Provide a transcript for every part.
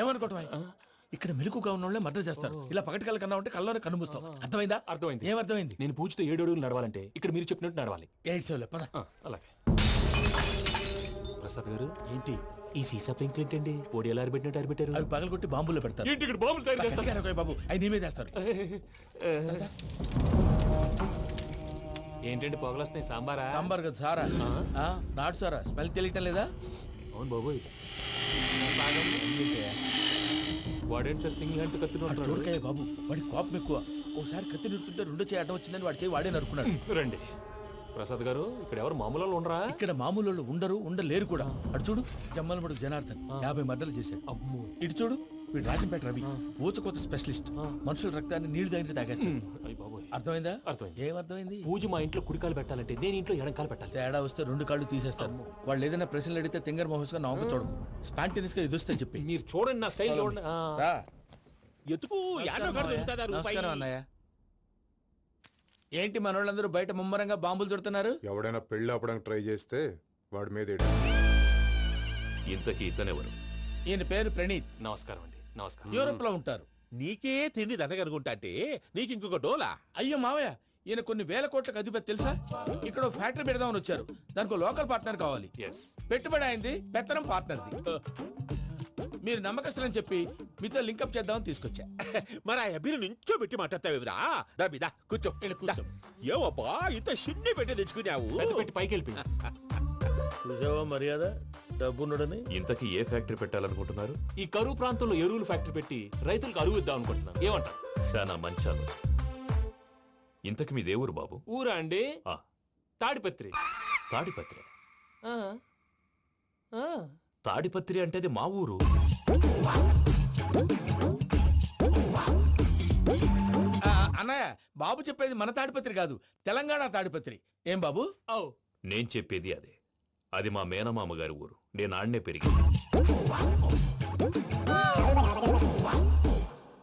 ఏమనుకోవటం? ఇక్కడ మెలకుగా ఉన్న వాళ్ళే మర్డర్ చేస్తారు. ఇలా పగటి కళ్ళ కన్నా ఉంటే కళ్ళలోనే కనుమూస్తావు. అర్థమైందా? అర్థమైంది. ఏమర్థమైంది? నేను పూజతో 7 అడుగులు నడవాలంటే ఇక్కడ మీరు చెప్పినట్టు నడవాలి. 8 సెవెన్ పద. అలాగే. ప్రసాద్ గారు, ఏంటి ఈ సీసా పెంకులు ఏంటండి? పొడి ఎలా అరబెట్టినట్టు అరబెట్టారు? అవి పగలగొట్టి బాంబులో పెడతారు. ఏంటి ఇక్కడ బాంబులు తయారు చేస్తారు? గట్టిగా బాబు, అవి నీ మీద వేస్తారు. ఏంటండి పొగలు వస్తున్నాయి? సాంబారా? సాంబార్ కదా సారా. నాటు సారా. స్మెల్ తెలియటం లేదా? అవును బాబోయ్. వాడేంటి సార్ సింగిల్ హ్యాండ్ కత్తిని చూడకాయ బాబు, వాడి కోపం ఎక్కువ. ఓసారి కత్తి నిరుతుంటే 2 చేయి అడ్డం వచ్చిందని వాడి చేయి వాడే నరుకున్నాడు. రండి ప్రసాద్ గారు, ఇక్కడ ఎవరు మామూలు వాళ్ళు ఉండరా? ఇక్కడ మామూలు వాళ్ళు ఉండరు, ఉండలేరు కూడా. అటు చూడు, జమ్మలమడు జనార్దన్ 50 మర్డర్లు చేశాడు. అమ్మో. ఇటు చూడు, వీడు రాజంపేట రవి ఊచకోత స్పెషలిస్ట్. మనుషుల రక్తాన్ని నీళ్లు దగ్గర తాగేస్తాడు. అర్థమైందా? అర్థమైంది. ఏమర్థమైంది? పూజ మా ఇంట్లో కుడికాలు పెట్టాలంటే నేను ఇంట్లో ఎడంకాలు పెట్టాలి. తేడా వస్తే 2 కాళ్ళు తీసేస్తారు. వాళ్ళు ఏదైనా ప్రశ్నలు అడిగితే తింగర్ మహోస్ గా నవ్వు చూడకు. స్పాంటినియస్ గా ఎదుస్తే చెప్పి. మీరు చూడండి నా స్టైల్. ఎతుకు నమస్కారం అన్నయ్య. ఏంటి మనోళ్ళందరూ బయట ముమ్మరంగా బాంబులు చుడుతున్నారు? ఎవడైనా పెళ్లి ఆపడానికి ట్రై చేస్తే వాడి మీద ఇంతకీ ఇతనెవరు? ఈయన పేరు ప్రణీత్. నమస్కారం అండి. నమస్కారం. యూరోప్ లో ఉంటారు. నీకే తిండి దండగనుకుంటా అంటే నీకు ఇంకొక డోలా? అయ్యో మావయ్య, ఈయన కొన్ని వేల కోట్లకు అధిపతి తెలుసా? ఇక్కడ ఫ్యాక్టరీ పెడదామని వచ్చారు. దానికి లోకల్ పార్ట్నర్ కావాలి. పెట్టుబడి అయింది, పెత్తనం పార్ట్నర్ది. మీరు నమ్మకస్తులని చెప్పి మీతో లింకప్ చేద్దామని తీసుకొచ్చా. మరి ఆ అబ్బిని నుంచో పెట్టి మాట్లాడతావురా? దాబిదా కూర్చో. ఏవబ్బా ఇంత సిన్ని పెట్టి తెచ్చుకున్నావు? పెట్టి పైకి వెళ్ళి. చూసావా మర్యాద, డబ్బున్నడని. ఇంతకీ ఏ ఫ్యాక్టరీ పెట్టాలనుకుంటున్నారు? ఈ కరువు ప్రాంతంలో ఎరువులు ఫ్యాక్టరీ పెట్టి రైతులకు అరువు ఇద్దాం అనుకుంటున్నాను. ఏమంటారు? శానా మంచాలు. ఇంతకి మీ దేవురు బాబు? ఊరా అండి? ఆ, తాడిపత్రి. తాడిపత్రి. ఆ, ఆ. తాడిపత్రి అంటే అది మా ఊరు. అన్నయ్య, బాబు చెప్పేది మన తాడిపత్రి కాదు, తెలంగాణ తాడిపత్రి. ఏం బాబు? నేను చెప్పేది అదే. అది మా మేనమామ గారి ఊరు. నేను ఆడనే పెరిగింది.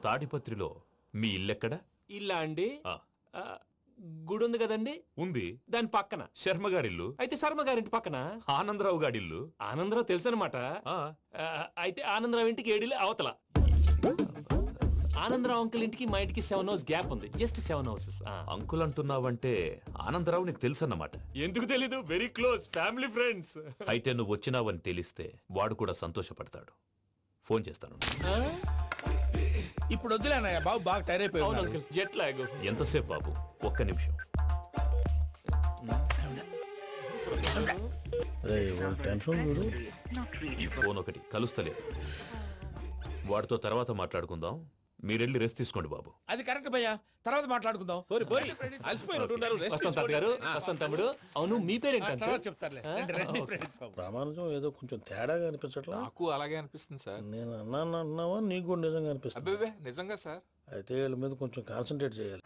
తాడిపత్రిలో మీ ఇల్లెక్కడ? ఇల్లా అండి? గుడి ఉంది కదండి. ఉంది. దాని పక్కన శర్మ గారిల్లు. అయితే శర్మ గారింటి పక్కన ఆనందరావు గారిల్లు. ఆనందరావు తెలుసు అనమాట. అయితే ఆనందరావు ఇంటికి 7 అవతల. ఆనందరావు అంకుల్ ఇంటికి మా ఇంటికి 7 hours గ్యాప్ ఉంది. Just 7 hours. అంకుల్ అంటున్నావంటే ఆనందరావు నీకు తెలుసన్నమాట. ఎందుకు తెలీదు? Very close family friends. అయితే నువ్వు వచ్చినావని తెలిస్తే వాడు కూడా సంతోషపడతాడు. ఫోన్ చేస్తాను. ఇప్పుడు వద్దులే అన్నయ్య, బాబు బాగా టైర్ అయిపోయాడు. Jet lag. ఎంతసేపు బాబు? ఒక్క నిమిషం. ఈ ఫోన్ ఒకటి కలుస్తలేదు. వాడితో తర్వాత మాట్లాడుకుందాం. మీరెళ్ళి రెస్ట్ తీసుకోండి బాబు. అది కరెక్ట్ భయ్యా, తర్వాత మాట్లాడుకుందాం. వస్తాం తాత గారు, వస్తాం తమ్ముడు. అవును, మీ పేరేంటి? చెప్తారులే. ప్రామాణికం ఏదో కొంచెం తేడాగా అనిపించట్లా? నాకు అలాగే అనిపిస్తుంది సార్. నేను అన్నావా నీకు కూడా నిజంగా అనిపిస్తుంది? అబ్బే నిజంగా సార్. అయితే వీళ్ళ మీద కొంచెం కాన్సన్ట్రేట్ చేయాలి.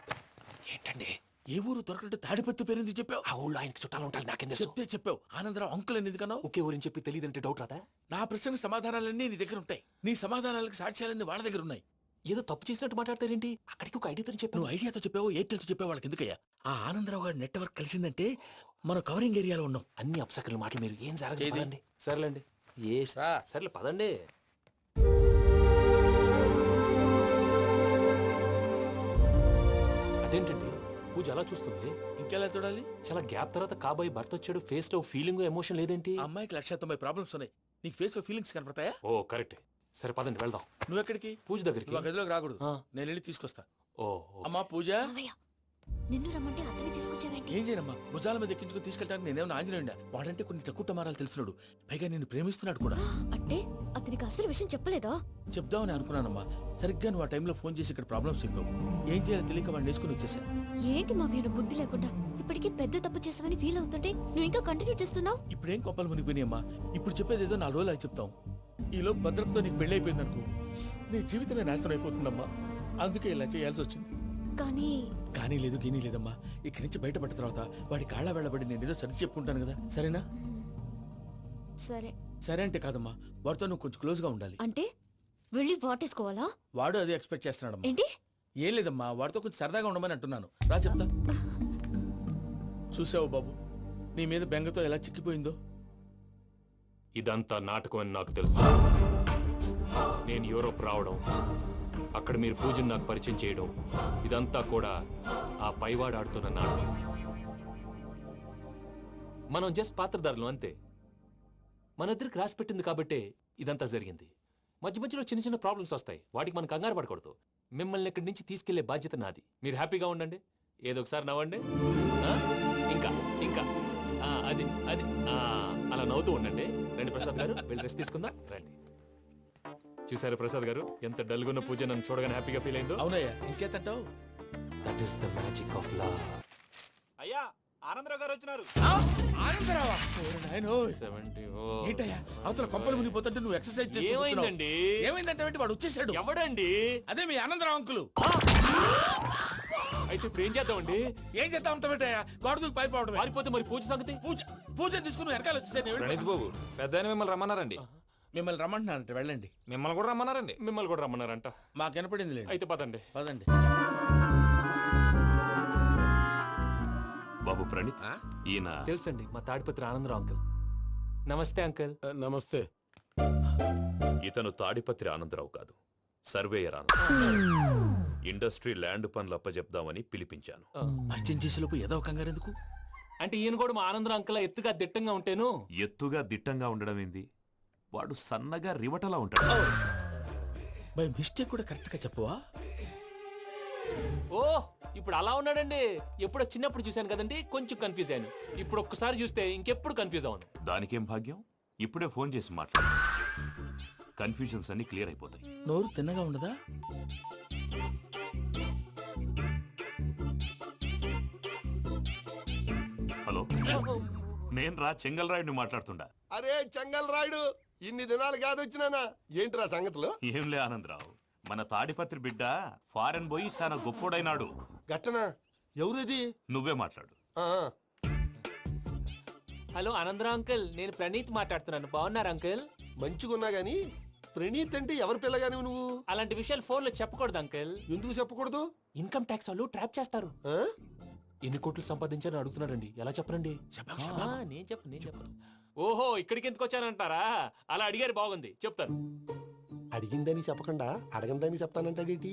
ఏంటండి ఏ ఊరు దొరకట్టు తాడిపత్రి పేరు ఎందుకు చెప్పావు? ఆ ఊళ్ళో ఆయనకి చుట్టాలు ఉంటారు. నాకేం చెప్తే చెప్పావు. ఆనందరావు అంకుల్ అని ఎందుకన్నావు? ఒకే ఊరిని చెప్పి తెలియదంటే డౌట్ రాదా? నా ప్రశ్నకు సమాధానాలన్నీ నీ దగ్గర ఉంటాయి. నీ సమాధానాలకు సాక్ష్యాలన్నీ వాళ్ళ దగ్గర ఉన్నాయి. ఏదో తప్పు చేసినట్టు మాట్లాడతారేంటి? అక్కడికి ఒక ఐడియాతో చెప్పావు. నువ్వు ఐడియాతో చెప్పావు, ఎయిర్టెల్తో చెప్పావు, వాళ్ళకి ఎందుకయ్యా? ఆ ఆనందరావు గారి నెట్వర్క్ కలిసిందంటే మనం కవరింగ్ ఏరియాలో ఉన్నాం. అన్ని అప్సకర్ల మాటలు మీరు ఏం జరగదండి. సర్లేండి. సర్లే పదండి. అదేంటండి పూజ అలా చూస్తుంది? ఇంకెలా చూడాలి? చాలా గ్యాప్ తర్వాత కాబోయే భర్త వచ్చాడు. ఫేస్ లో ఫీలింగ్ ఎమోషన్ లేదేంటి? అమ్మాయికి 190 ప్రాబ్లమ్స్ ఉన్నాయి. నీకు ఫేస్ లో ఫీలింగ్స్ కనపడతాయా? ఓ కరెక్ట్. సరే పదండి వెళ్దాం. నువ్వు ఎక్కడికి? పూజ దగ్గరికి. నువ్వు గదిలోకి రాకూడదు, నేను వెళ్ళి తీసుకొస్తా. ఓ అమ్మా పూజ, నిన్ను రమ్మంటే అతన్ని తీసుకొచ్చావేంటి? ఏం చేయనమ్మా, భుజాల మీద ఎక్కించుకుని తీసుకెళ్ళడానికి నేనేమన్నా ఆంజనేయుడా? వాడంటే కొన్ని తక్కువ టమారాలు తెలిసినాడు, పైగా నిన్ను ప్రేమిస్తున్నాడు కూడా. అంటే అతనికి అసలు విషయం చెప్పలేదా? చెప్దామని అనుకున్నానమ్మా. సరిగ్గా నువ్వు ఆ టైంలో ఫోన్ చేసి ఇక్కడ ప్రాబ్లమ్స్ చెప్పావు. ఏం చేయాలో తెలియక వాడిని నేర్చుకుని వచ్చేసా. ఏంటి మా వీరు బుద్ధి లేకుండా ఇప్పటికీ పెద్ద తప్పు చేస్తావని ఫీల్ అవుతుంటే నువ్వు ఇంకా కంటిన్యూ చేస్తున్నావు? ఇప్పుడేం కోపాలు మునిగిపోయినాయమ్మా. ఇప్పుడు చెప్పేది ఏదో 4 రోజులు అయి చెప్తాం. ఈలోపు భద్రతతో నీకు పెళ్లి అయిపోయింది అనుకో, నీ జీవితమే నాశనం అయిపోతుందమ్మా. అందుకే ఇలా చేయాల్సి వచ్చింది. కానీ లేదు, గీనీ లేదమ్మా. ఇక్కడి నుంచి బయటపడ్డ తర్వాత వాడి కాళ్ళ వెళ్ళబడి నేను ఏదో సరి చెప్పుకుంటాను కదా, సరేనా? సరే. సరే అంటే కాదమ్మా, వాడితో నువ్వు కొంచెం క్లోజ్ గా ఉండాలి. అంటే వెళ్ళి వాటేసుకోవాలా? వాడు అదే ఎక్స్పెక్ట్ చేస్తున్నాడమ్మా. ఏంటి? ఏం లేదమ్మా, వాడితో కొంచెం సరదాగా ఉండమని అంటున్నాను. రా చెప్తా. చూసావు బాబు, నీ మీద బెంగతో ఎలా చిక్కిపోయిందో. ఇదంతా నాటకం అని నాకు తెలుసు. నేను యూరోప్ రావడం, అక్కడ మీరు పూజను నాకు పరిచయం చేయడం, ఇదంతా కూడా ఆ పైవాడు ఆడుతున్న నాటకం. మనం జస్ట్ పాత్రధారులు అంతే. మన ఇద్దరికి రాసి పెట్టింది కాబట్టే ఇదంతా జరిగింది. మధ్య మధ్యలో చిన్న చిన్న ప్రాబ్లమ్స్ వస్తాయి, వాటికి మనం కంగారు పడకూడదు. మిమ్మల్ని ఇక్కడి నుంచి తీసుకెళ్లే బాధ్యత నాది. మీరు హ్యాపీగా ఉండండి, ఏదో ఒకసారి నవ్వండి. ఇంకా ఇంకా అది అది అలా నవ్వుతూ ఉండండి. రండి ప్రసాద్ గారు, వెళ్ళి రెస్ట్ తీసుకుందాం. రండి. చూసారు ప్రసాద్ గారు, ఎంత డల్గున్న పూజ నన్ను చూడగానే హ్యాపీగా ఫీల్ అయిందో. అవునయ్యా, ఇంకేతంటావు? That is the magic of love. అయ్యా ఆనందరావు గారు వచ్చినారు. ఆనందరావా? ఓరి నాయనోయ్. 70. ఏంటయ్యా అవతల కొంపలు మునిగిపోతుంటే నువ్వు ఎక్సర్సైజ్ చేస్తూ కూర్చున్నావు. ఏమైందండి? ఏమైందంటే వాడు వచ్చేసాడు. ఎవడండి? అదే మీ ఆనందరావు అంకులు. అయితే ఇప్పుడు ఏం చేద్దామండి? ఏం చేస్తా ఉంటావేటయ్యా, గోడ దూకి పైపోవడమే. పారిపోతే మరి పూజ సంగతి? పూజ తీసుకుని వెనకాల వచ్చేసాను. ప్రణీత్ బాబు, పెద్ద మిమ్మల్ని రమ్మన్నారండి. మిమ్మల్ని రమ్మంటున్నానంట, వెళ్ళండి. మిమ్మల్ని కూడా రమ్మన్నారండి. మిమ్మల్ని కూడా రమ్మన్నారంట. మాకు వినపడింది లేదు. అయితే పదండి. పదండి. బాబు ప్రణీత్, ఈయన తెలుసండి, మా తాడిపత్రి ఆనందరావు అంకుల్. నమస్తే అంకుల్. నమస్తే. ఇతను తాడిపత్రి ఆనందరావు కాదు, సర్వేయర్ ఆనందరావు. ఇండస్ట్రీ ల్యాండ్ పనులు అప్పజెప్దామని పిలిపించాను. పరిచయం చేసేలోపు ఏదో కంగారు ఎందుకు? అంటే ఈయన కూడా మా ఆనందరావు అంకుల్ ఎత్తుగా దిట్టంగా ఉంటేను. ఎత్తుగా దిట్టంగా ఉండడం ఏంది, వాడు సన్నగా రివటలా ఉంటాడు. బై మిస్టేక్ కూడా కరెక్ట్ గా చెప్పవా? ఓ, ఇప్పుడు అలా ఉన్నాడండి. ఎప్పుడో చిన్నప్పుడు చూశాను కదండి, కొంచెం కన్ఫ్యూజ్ అయ్యాను. ఇప్పుడు ఒక్కసారి చూస్తే ఇంకెప్పుడు కన్ఫ్యూజ్ అవును. దానికేం భాగ్యం, ఇప్పుడే ఫోన్ చేసి మాట్లాడు. కన్ఫ్యూజన్స్ అన్ని క్లియర్ అయిపోతాయి. నోరు తిన్నగా ఉండదా? హలో, నేను రా చెంగల్ రాయుడిని మాట్లాడుతుండా. అరే చెంగల్ రాయుడు, ఇన్ని దినాలు కాదు వచ్చినానా? ఏంట్రా సంగతులు? ఏంలే ఆనందరావు, మన తాడిపత్రి బిడ్డ ఫారెన్ పోయి చాలా గొప్పోడైనాడు. గట్టనా? ఎవరిది? నువ్వే మాట్లాడు. హలో ఆనందరావు అంకుల్, నేను ప్రణీత్ మాట్లాడుతున్నాను. బాగున్నారు అంకుల్? మంచిగున్నా గాని ప్రణీత్ అంటే ఎవరి పిల్లగాని నువ్వు? అలాంటి విషయాలు ఫోన్లో చెప్పకూడదు అంకుల్. ఎందుకు చెప్పకూడదు? ఇన్కమ్ ట్యాక్స్ వాళ్ళు ట్రాప్ చేస్తారు. ఆ? ఎన్ని కోట్లు సంపాదించాలని అడుగుతున్నాడండి. ఎలా చెప్పరండి? నేను చెప్పను. ఓహో, ఇక్కడికి ఎందుకు వచ్చానంటారా? అలా అడిగారు, బాగుంది, చెప్తాను. అడిగిందని చెప్పకుండా అడగందని చెప్తానంటాడేటి?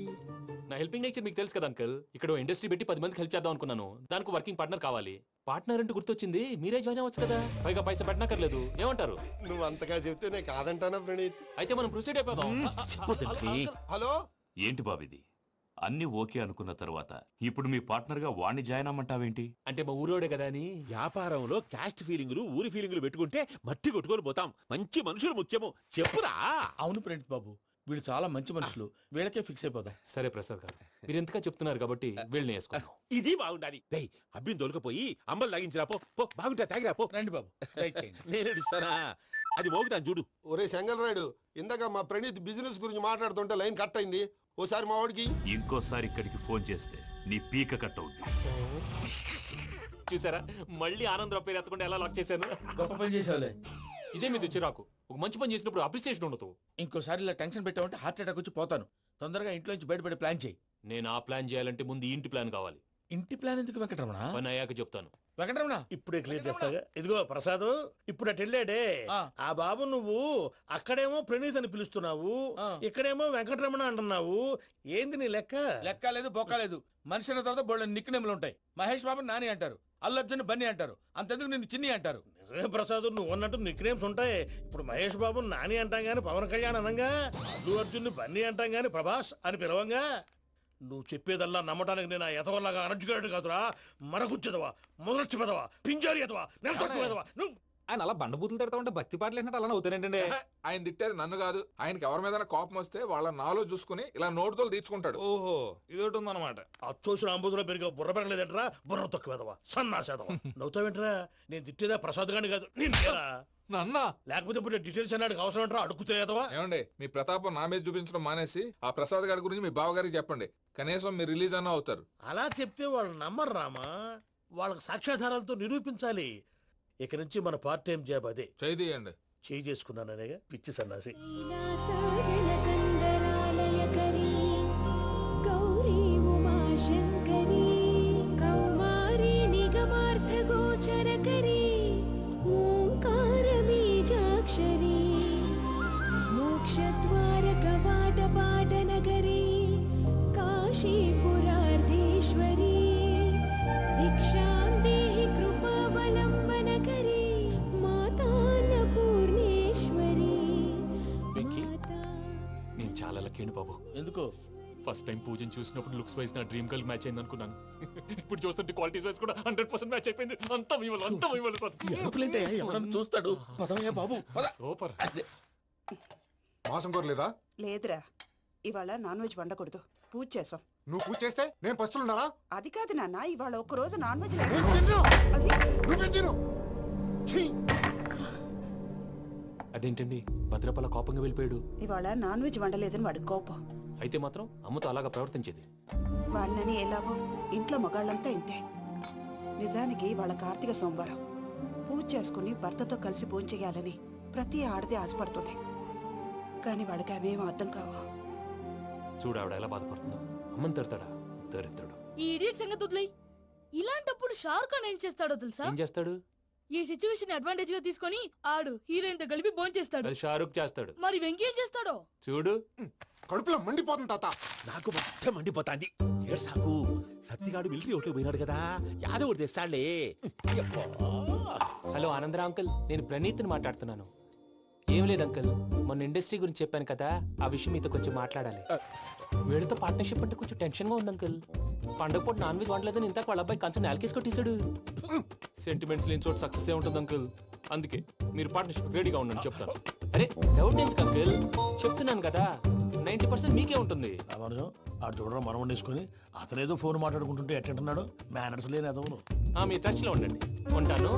నా హెల్పింగ్ నేచర్ మీకు తెలుసు కదా అంకుల్. ఇక్కడ ఇండస్ట్రీ పెట్టి 10 మందికి హెల్ప్ చేద్దాం అనుకున్నాను. దానికి వర్కింగ్ పార్ట్నర్ కావాలి. పార్ట్నర్ అంటే గుర్తొచ్చింది, మీరే జాయిన్ అవ్వచ్చు కదా. పైగా పైసా పెట్టనక్కర్లేదు. ఏమంటారు? నువ్వు అంతగా చెప్తే నేను కాదంటానా ప్రణీత్? అయితే మనం ప్రొసీడ్ అయిపోదాం. హలో, ఏంటి బాబిది, అన్ని ఓకే అనుకున్న తర్వాత ఇప్పుడు మీ పార్ట్నర్ గా వాణ్ణి జాయిన్ అమ్మంటావేంటి? అంటే మా ఊరోడే కదా అని. వ్యాపారంలో క్యాస్ట్ ఫీలింగులు, ఊరి ఫీలింగులు పెట్టుకుంటే మట్టి కొట్టుకొని పోతాం. మంచి మనుషులు ముఖ్యము. చెప్పురా. అవును ప్రణీత్ బాబు, వీళ్ళు చాలా మంచి మనుషులు, వీళ్ళకే ఫిక్స్ అయిపోదాం. సరే ప్రసాద్ గారు, మీరు ఎంతగా చెప్తున్నారు కాబట్టి వీళ్ళని వేసుకుందాం. ఇది బాగుండాలి. డై అబ్బిని దొలకపోయి అమ్మలు లాగించిరా పో. పో బాగుంటా, తాగిరా పో. రండి బాబు, దయచేయండి. నేను ఇస్తానా? అది మోగుతాను చూడు. ఒరే చెంగల్ రాయుడు, ఇందాక మా ప్రణీత్ బిజినెస్ గురించి మాట్లాడుతుంటే లైన్ కట్ అయింది. ఓసారి మా వాడికి ఇంకోసారి ఇక్కడికి ఫోన్ చేస్తే నీ పీక కట్ అవుద్ది. చూసారా, మళ్ళీ ఆనందరావు పేరు ఎత్తకుండా ఎలా లాక్ చేశాను. గొప్ప పని చేసేవాళ్ళే. ఇదే మీద చిరాకు. ఒక మంచి పని చేసినప్పుడు అప్రిసియేషన్ ఉండదు. ఇంకోసారి ఇలా టెన్షన్ పెట్టామంటే హార్ట్ అటాక్ వచ్చి పోతాను. తొందరగా ఇంట్లో నుంచి బయటపడే ప్లాన్ చేయి. నేను ఆ ప్లాన్ చేయాలంటే ముందు ఇంటి ప్లాన్ కావాలి. ఇంటి ప్లాన్ ఎందుకు వెంకటరమణ? పని అయ్యాక చెప్తాను. వెంకటరమణ ఇప్పుడే క్లియర్ చేస్తాగా. ఇదిగో ప్రసాద్, ఇప్పుడు అటు వెళ్ళాడే ఆ. ఆ బాబు, నువ్వు అక్కడేమో ప్రణీత్ అని పిలుస్తున్నావు, ఆ. ఇక్కడేమో వెంకటరమణ అంటున్నావు. ఏంది నీ లెక్క? లెక్క లేదు, బొక్క లేదు. మనిషి అన్న తర్వాత బోళ్ళ నిక్నెములు ఉంటాయి. మహేష్ బాబు నాని అంటారు, అల్లు అర్జున్ బన్నీ అంటారు, అంతెందుకు నిన్ను చిన్ని అంటారు. నిజమే ప్రసాద్, నువ్వు అన్నట్టు నిక్నేమ్స్ ఉంటాయి. ఇప్పుడు మహేష్ బాబు నాని అంటాం గాని పవన్ కళ్యాణ్ అనంగా, అల్లు అర్జున్ బన్నీ అంటాం గాని ప్రభాస్ అని పిలవంగా. నువ్వు చెప్పేదల్లా నమ్మటానికి నేను ఎతవల్లాగా అనర్జుకేటెడ్ కాదురా. మరగుచ్చదవా, మొదలచ్చి పెదవా, పింజారి ఎదవా, నెలసొక్కుదవా నువ్వు. ఆయన అలా బండబూతులు తిడతా ఉంటే భక్తి పాటలు ఏంటంటే అలా అవుతానంటే. ఆయన తిట్టేది నన్ను కాదు, ఆయనకి ఎవరి మీద కోపం వస్తే వాళ్ళ నాలో చూసుకుని ఇలా నోటుతో తీర్చుకుంటాడు. ఓహో, ఇదొకటి ఉందన్నమాట. అచ్చోసిన అంబుధులో పెరిగే బుర్ర పెరగలేదంటరా, బుర్ర తొక్కువేదవా, సన్నాసేదవా. నవ్వుతావేంట్రా? నేను తిట్టేదా ప్రసాద్ గాని కాదు, నిన్నేరా. నన్న లేకపోతే ఇప్పుడు డీటెయిల్స్ అన్నాడు అవసరం అంటారా? అడుగుతాయేదవా. ఏమండి, మీ ప్రతాపం నా మీద చూపించడం మానేసి ఆ ప్రసాద్ గారి గురించి మీ బావగారికి చెప్పండి. కనీసం మీరు రిలీజ్ అన్న అవుతారు. అలా చెప్తే వాళ్ళు నమ్మరు రామా. వాళ్ళకి సాక్ష్యాధారాలతో నిరూపించాలి. ఇక నుంచి మన పార్ట్ టైం జాబ్ అదే. చేయండి. చేయి చేసుకున్నాననేగా పిచ్చి సన్నాసి. గౌరీ ఉమాశంకరీ కౌమారీ నిగమార్థగోచరకరీ ఓంకార బీజాక్షరీ మోక్షద్వార కవా నేను చాలా లక్కీని బాబు. ఎందుకో ఫస్ట్ టైం పూజను చూసినప్పుడు లుక్స్ వైజ్ నా డ్రీమ్ గర్ల్ మ్యాచ్ అయింది అనుకున్నాను. ఇప్పుడు చూస్తుంటే క్వాలిటీస్ వైజ్ కూడా 100% మ్యాచ్ అయిపోయింది. అంతా మీ వల్ల సార్. ఎరుపులేంటే ఎవడన్నా చూస్తాడు. పదవయ్యా బాబు పద. సూపర్. మాసం కోరలేదా? లేదురా, ఇవాళ నాన్ వెజ్ వండకూడదు, పూజ చేసాం. నువ్వు పూజ చేస్తే నేను పస్తులున్నారా? అది కాదు నాన్న, ఇవాళ ఒక్క రోజు నాన్ వెజ్ అదేంటండి భద్రపల కోపంగా వెళ్ళిపోయాడు? ఇవాళ నాన్ వెజ్ వండలేదని వాడి కోపం. అయితే మాత్రం అమ్మతో అలాగా ప్రవర్తించేది. వాడినని ఎలాగో ఇంట్లో మగాళ్ళంతా ఇంతే. నిజానికి వాళ్ళ కార్తీక సోమవారం పూజ చేసుకుని భర్తతో కలిసి పూజ చేయాలని ప్రతి ఆడది ఆశపడుతుంది. కానీ వాళ్ళకి అవేం అర్థం కావు. చూడు ఆవిడ ఎలా బాధపడుతుందో. అమ్మని తడతాడా? దరిద్రుడు. ఈ ఇడియట్ సంగతి వదిలేయ్. ఇలాంటప్పుడు షారుఖ్ ఖాన్ ఏం చేస్తాడో తెలుసా? ఏం చేస్తాడు? ఈ సిచ్యువేషన్ అడ్వాంటేజ్ గా తీసుకొని ఆడు హీరోయిన్ తో కలిపి బోన్ చేస్తాడు. అది షారుఖ్ చేస్తాడు. మరి వెంకీ ఏం చేస్తాడో చూడు. కడుపులో మండిపోతుంది తాత. నాకు మొత్తం మండిపోతాంది. ఏడ్సాకు, సత్తిగాడు మిలిటరీ ఓట్లు పోయినాడు కదా, యాదో ఒకటి తెస్తాడులే. హలో ఆనందరా అంకుల్, నేను ప్రణీత్ని మాట్లాడుతున్నాను. ఏం లేదు అంకుల్, మొన్న ఇండస్ట్రీ గురించి చెప్పాను కదా, ఆ విషయం మీతో కొంచెం మాట్లాడాలి. వీళ్ళతో పార్ట్నర్షిప్ అంటే కొంచెం టెన్షన్ గా ఉంది అంకుల్. పండగ పూట నాన్ వెజ్ వండలేదని ఇంతకు వాళ్ళ అబ్బాయి కంచెం నేలకేసి కొట్టేశాడు. సెంటిమెంట్స్ లేని చోట సక్సెస్ ఏ ఉంటుంది అంకుల్. అందుకే మీరు పార్ట్నర్షిప్ రెడీగా ఉండండి చెప్తాను. అరే డౌట్ ఎందుకు అంకుల్, చెప్తున్నాను కదా 90% మీకే ఉంటుంది. ఆడు చూడడం మనం వండేసుకొని అతనేదో ఫోన్ మాట్లాడుకుంటుంటే ఎట్టంటున్నాడు. మేనర్స్ లేని అదవును. మీ టచ్ లో ఉండండి. ఉంటాను.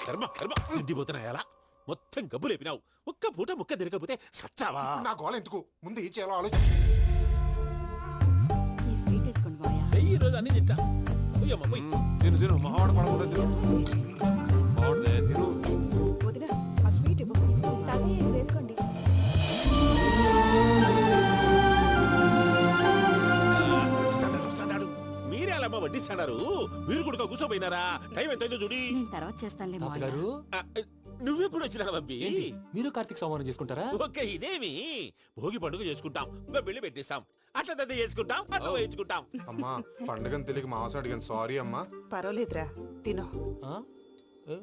కర్మ కర్మ, తిండిపోతున్నాయలా మొత్తం గబ్బు లేపినావు. ఒక్క పూట ముక్క తిరగకపోతే సచ్చావా? నా గోల ఎందుకు, ముందు ఏం చేయాలో ఆలోచించు. ఈ స్వీట్ వేసుకోండి బాయా. ఈ రోజు అన్ని తింటా. పోయమ్మ, పోయ్. తిను మహావాడ పడకుండా తిను. బాగుండే తిను. వదిన, ఆ స్వీట్ ఇవ్వు. వేసుకోండి. వస్తాడు. మీరే అలా వడ్డిస్తాడారు. మీరు కూడా కూర్చోపోయినారా? టైం ఎంతైందో చూడి. నేను తర్వాత చేస్తానులే తాతగారు, నువ్వెప్పుడు వచ్చినా అబ్బి? ఏంటి మీరు కార్తీక్ సంహారం చేసుకుంటారా? ఓకే, ఇదేమి భోగి పండుగ చేసుకుంటాం, ఇంకా పెళ్లి పెట్టేస్తాం, అట్లా దద్ద చేసుకుంటాం, అట్లా వేయించుకుంటాం. అమ్మా పండుగని తెలియక మాసం అడిగాను, సారీ అమ్మా. పర్వాలేదురా, తినో. ఆ? ఏ?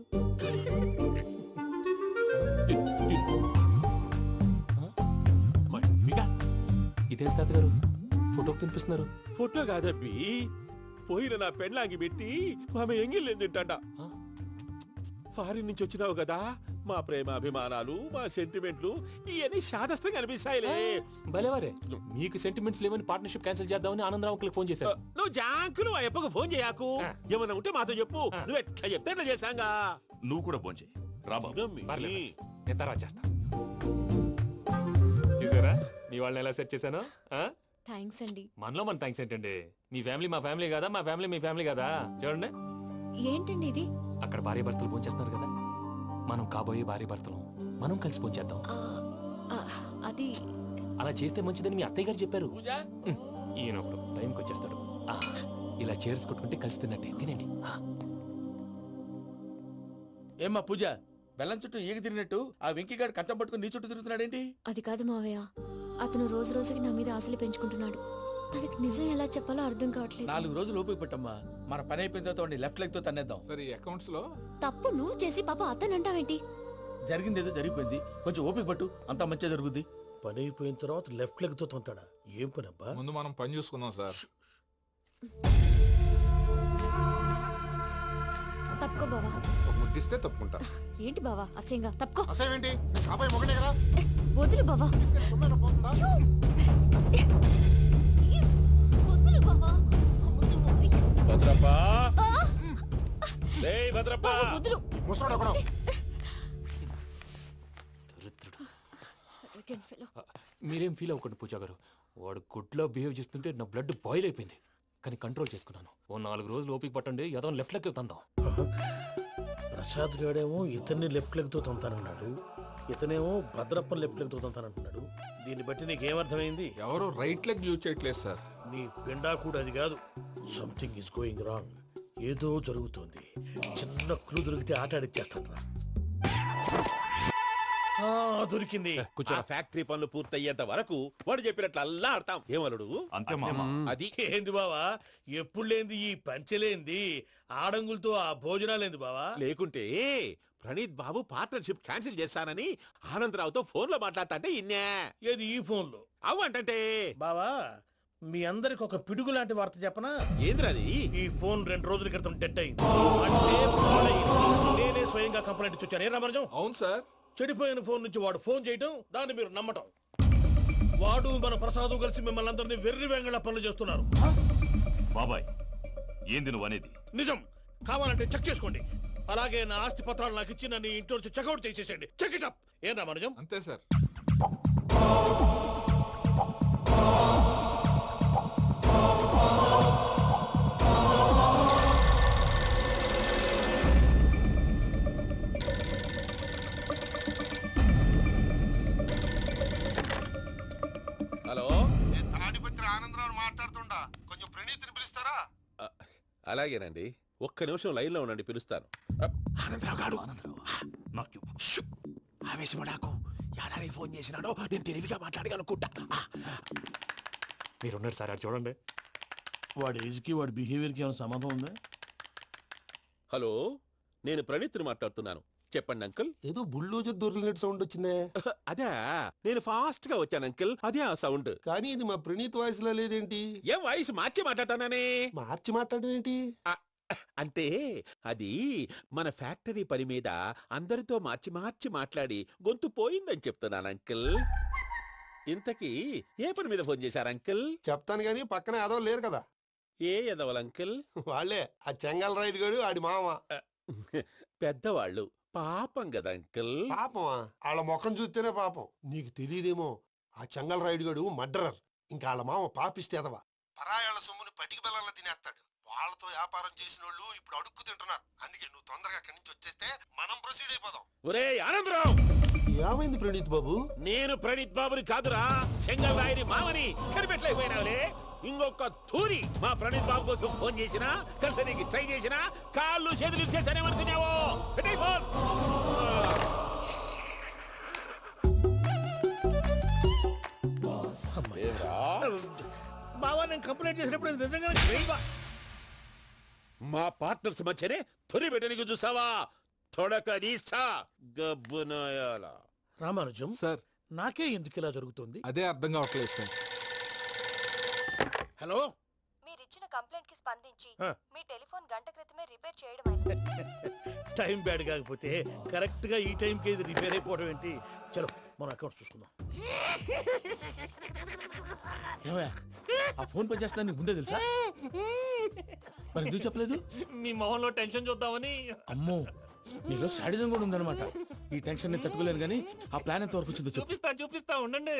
మీకా ఇదేం తాతగారు ఫోటోకి తినిపిస్తున్నారు? ఫోటో కాదబ్బి, పోయిన నా పెళ్ళాంగి పెట్టి ఆమె ఎంగిల్లేం తింటాడ. ఫారిన్ నుంచి వచ్చినావు కదా, మా ప్రేమ అభిమానాలు, మా సెంటిమెంట్లు ఇవన్నీ శాదస్తంగా అనిపిస్తాయిలే. భలేవారే, మీకు సెంటిమెంట్స్ లేవని పార్ట్నర్షిప్ క్యాన్సిల్ చేద్దామని ఆనందరావు అంకుల్ ఫోన్ చేశారు. నువ్వు జాంకులు ఆ అప్పకు ఫోన్ చేయకు. ఏమన్నా ఉంటే మాతో చెప్పు. నువ్వు ఎట్లా చెప్తే ఎట్లా చేశాంగా. నువ్వు కూడా ఫోన్ చేయి. పర్లేదు, నేను తర్వాత చేస్తా. చూసారా మీ వాళ్ళని ఎలా సెట్ చేశాను? థ్యాంక్స్ అండి. మనలో మన థ్యాంక్స్ ఏంటండి? మీ ఫ్యామిలీ మా ఫ్యామిలీ కదా, మా ఫ్యామిలీ మీ ఫ్యామిలీ కదా. చూడండి, ఏంటండి ఇది? అక్కడ భార్య భర్తలు ఫోన్ చేస్తున్నారు కదా, మనం కాబోయే భార్య భర్తలు మనం కలిసి ఫోన్ చేద్దాం. అది అలా చేస్తే మంచిదని మీ అత్తయ్య గారు చెప్పారు. ఈయన ఒకడు టైంకి వచ్చేస్తాడు. ఇలా చేర్స్ కొట్టుకుంటే కలిసి తిన్నట్టే. తినండి. ఏమ్మా పూజ, బెల్లం చుట్టూ ఈగ తిరిగినట్టు ఆ వెంకీగాడు కంచం పట్టుకుని నీ చుట్టూ తిరుగుతున్నాడేంటి? అది కాదు మావయ్య, అతను రోజు రోజుకి నా మీద ఆశలు పెంచుకుంటున్నాడు. తనకి నిజం ఎలా చెప్పాలో అర్థం కావట్లేదు. 4 రోజులు ఓపిక పట్టమ్మా, మన పని అయిపోయిన తర్వాత లెఫ్ట్ లెగ్ తో తన్నేద్దాం. సరే అకౌంట్స్ లో తప్పు నువ్వు చేసి పాప అతను అంటావేంటి? జరిగింది ఏదో జరిగిపోయింది, కొంచెం ఓపిక పట్టు, అంతా మంచిగా జరుగుద్ది. పని అయిపోయిన తర్వాత లెఫ్ట్ లెగ్ తో తొంతాడా? ఏం పని అబ్బా? ముందు మనం పని చూసుకుందాం సార్. తప్పుకో బావా. ఒక ముద్దిస్తే తప్పుకుంటా. ఏంటి బావా అసహ్యంగా? తప్పుకో. అసేమేంటి, కాబోయే మొగనే కదా. వదులు బావా. సొమ్మేనా పోతుందా? ప్లీజ్, వదులు బావా. భద్రప్పా, లేయ్ భద్రప్పా. వదులు. ముసలోడు ఒకడు. Arrogant fellow. మీరేం ఫీల్ అవ్వకండి పూజా గారు. వాడు గుడ్లో బిహేవ్ చేస్తుంటే నా బ్లడ్ బాయిల్ అయిపోయింది, కానీ కంట్రోల్ చేసుకున్నాను. ఓ 4 రోజులు ఓపిక పట్టండి, ఏదో లెఫ్ట్ లెక్క తందాం. ప్రసాద్ గాడేమో ఇతన్ని లెఫ్ట్ లెగ్ తో తొంతానన్నాడు, ఇతనేమో భద్రప్పని లెఫ్ట్ లెగ్ తో తొంతానంటున్నాడు. దీన్ని బట్టి నీకేమర్థమైంది? ఎవరు రైట్ లెగ్ యూజ్ చేయట్లేదు సార్. నీ పిండా కూడా అది కాదు. Something is going wrong. ఏదో జరుగుతోంది. చిన్న క్లూ దొరికితే ఆట ఆడిచ్చేస్తాను రా. దొరికింది. ఆ ఫ్యాక్టరీ పనులు పూర్తయ్యేంత వరకు వాడు చెప్పినట్లు అల్లా ఆడతాం. ఏమలుడు అంతే మామ. అది ఏంది బావా, ఎప్పుడు లేంది ఈ పంచలేంది, ఆడంగులతో ఆ భోజనాలేంది బావా? లేకుంటే ప్రణీత్ బాబు పార్ట్నర్షిప్ క్యాన్సిల్ చేస్తానని ఆనందరావుతో ఫోన్ లో మాట్లాడతాంటే ఇన్నే. ఏది ఈ ఫోన్ లో? అవ్వంటే బావా, మీ అందరికి ఒక పిడుగు లాంటి వార్త చెప్పనా? ఏంద్రది? ఈ ఫోన్ 2 రోజుల క్రితం డెడ్ అయింది. అంటే పాడైంది. నేనే స్వయంగా కంప్లైంట్ ఇచ్చి వచ్చాను. ఏ రామరాజం? అవును సార్. చెడిపోయిన ఫోన్ నుంచి వాడు ఫోన్ చేయటం, దాన్ని మీరు నమ్మటం. వాడు మన ప్రసాదు కలిసి మిమ్మల్ని అందరినీ వెర్రి వెంగళ పనులు చేస్తున్నారు. బాబాయ్ ఏంది నువ్వు అనేది? నిజం. కావాలంటే చెక్ చేసుకోండి. అలాగే నా ఆస్తి పత్రాలు నాకు ఇచ్చి నన్ను ఇంట్లో నుంచి చెక్అౌట్ చేసేసండి. Check it up. ఏం రామరాజం? అంతే సార్. హలో, నేను తాడిపత్రి ఆనందరావు మాట్లాడుతుండా, కొంచెం ప్రణీతిని పిలుస్తారా? అలాగేనండి. ఒక్క నిమిషం లైన్ లో ఉండండి, పిలుస్తాను. ఆనందరావు గాడు ఆవేశపడాకు. యాదానికి ఫోన్ చేసినాడో నేను తెలివిగా మాట్లాడగలనుకుంటా. మీరున్నారు సార్, అది చూడండి. వాడి ఏజ్ కి వాడి బిహేవియర్ కి ఏమైనా సంబంధం ఉందా? హలో, నేను ప్రణీత్ని మాట్లాడుతున్నాను. చెప్పండి అంకుల్. ఏదో బుల్డోజర్ దొరికినట్టు సౌండ్ వచ్చిందే. అదే, నేను ఫాస్ట్ గా వచ్చాను అంకుల్. అదే ఆ సౌండ్. కానీ ఇది మా ప్రణీత్ వాయిస్ లో లేదేంటి? ఏం వాయిస్ మార్చి మాట్లాడతాననే? మార్చి మాట్లాడడం ఏంటి? అంటే అది మన ఫ్యాక్టరీ పని మీద అందరితో మార్చి మార్చి మాట్లాడి గొంతు పోయిందని చెప్తున్నాను అంకుల్. ఇంతకీ ఏ పని మీద ఫోన్ చేశారు అంకుల్? చెప్తాను గానీ పక్కన ఏదో లేరు కదా. ఏ ఎదవలు అంకుల్? వాళ్ళే ఆ చెంగల్ రైడ్ గడు ఆడి మామ. పెద్దవాళ్ళు. పాపం కదా అంకుల్. పాపమా? వాళ్ళ ముఖం చూస్తేనే పాపం. నీకు తెలియదేమో, ఆ చెంగల్ రైడ్ గడు మర్డరర్. ఇంకా వాళ్ళ మామ పాపిస్తేదవా. పరాయాళ్ళ సొమ్ముని పటికి బెల్లంలో తినేస్తాడు. వాళ్ళతో వ్యాపారం చేసిన వాళ్ళు ఇప్పుడు అడుక్కు తింటున్నారు. అందుకే నువ్వు తొందరగా అక్కడి నుంచి వచ్చేస్తే మనం ప్రొసీడ్ అయిపోదాం. ఒరే ఆనందరావు! ఏమైంది ప్రణీత్ బాబు? నేను ప్రణీత్ బాబుని కాదురా, సెంగల్ రాయని మామని. కనిపెట్టలేకపోయినావులే. ఇంకొక తూరి మా ప్రణీత్ బాబు కోసం ఫోన్ చేసినా, కలిసి నీకు ట్రై చేసినా కాళ్ళు చేతులు చేశానేమనుకున్నావో. పెట్టేయ్ ఫోన్. బావా, నేను కంప్లైంట్ చేసినప్పుడు ఇది నిజంగా మా పార్ట్నర్స్ మధ్యనే తొలి పెట్టడానికి చూసావా? తొడక నీస్తా గబ్బునాయాల. రామానుజం సార్, నాకే ఎందుకు ఇలా జరుగుతుంది? అదే అర్థం కావట్లేదు సార్. హలో, మీరిచ్చిన కంప్లైంట్ కి స్పందించి ఆ. మీ టెలిఫోన్ గంట క్రితమే రిపేర్ చేయడం టైం బ్యాడ్ కాకపోతే కరెక్ట్ గా ఈ టైం కి ఇది రిపేర్ అయిపోవడం ఏంటి? చలో మన అకౌంట్ చూసుకుందాం. ఏమయ్య, ఆ ఫోన్ పని చేస్తున్నా నీకు ముందే తెలుసా? మరి ఎందుకు చెప్పలేదు? మీ మొహంలో టెన్షన్ చూద్దామని. అమ్మో, నీలో శాడిజం కూడా ఉందన్నమాట. ఈ టెన్షన్ ని తట్టుకోలేను కానీ ఆ ప్లాన్ ఎంత వరకు వచ్చిందో చెప్పు. చూపిస్తా ఉండండి.